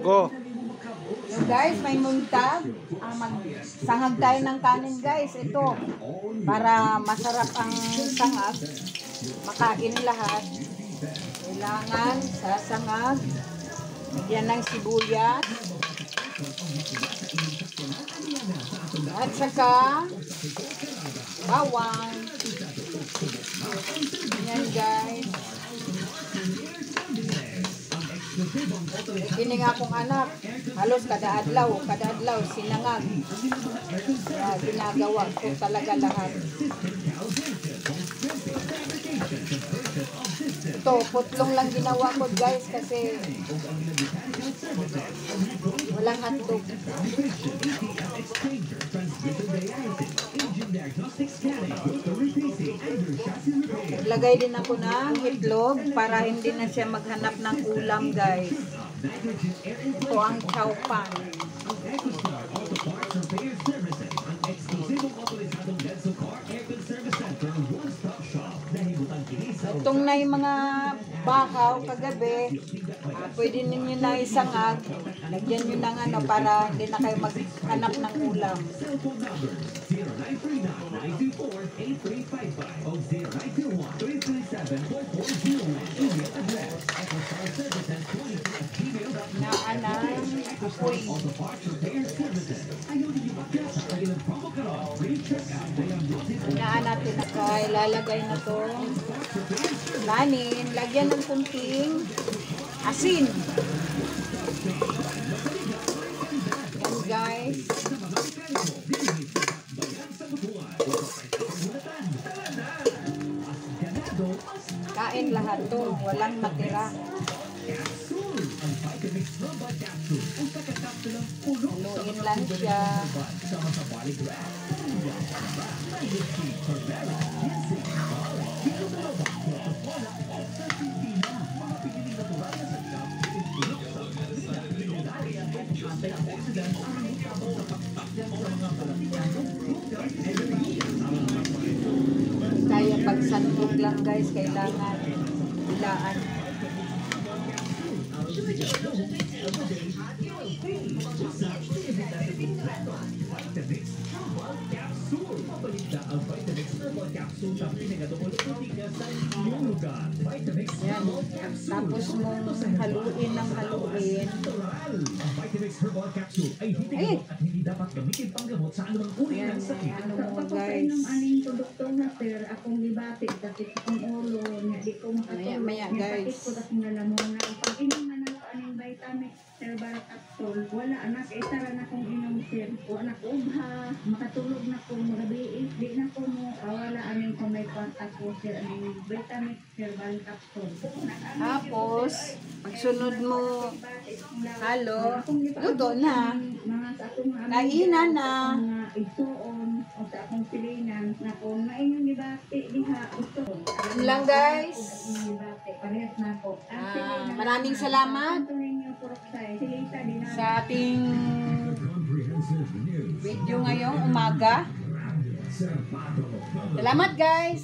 Go. So guys, may muntag. Magsangag tayo ng kanin guys. Ito, para masarap ang sangag. Makain lahat. Kailangan sasangag. Lagyan ng sibuyas. At saka bawang. Yan guys. Kini nga akong anak, halos kada adlaw sinangag. Kaya ginagawa ko talaga lahat. Ito, putlong lang ginawa ko guys kasi walang hotdog. Naglagay din ako ng itlog para hindi na siya maghanap ng ulam guys. Ito ang chow pan. Itong na yung mga bakaw kagabi, pwede ninyo na isangag. Lagyan nyo ng ano para hindi na kayo maghanap ng ulam. Apoy. Natin na ilalagay na to kanin, lagyan ng kunting asin. Yan guys. Kain lahat to, walang matira. Haluin lang siya. Kaya pagsandog lang guys, kailangan ilaan. Yan. Tapos mong haluin ng haluin. Ay! Yan, ano mo guys. Maya guys. Wala anak itara na kong inom sir o anak ubha makatulog na ko magabi di na ko mo wala aning ko may kontak ko sir aning vitamin herbal capsule. Tapos pagsunod mo halo luto na, kainan na. Ituon o sa akong pilinan na kung maingon gibati diha ito lang guys. Parehas na ko. Maraming salamat sa ating video ngayong umaga. Salamat guys!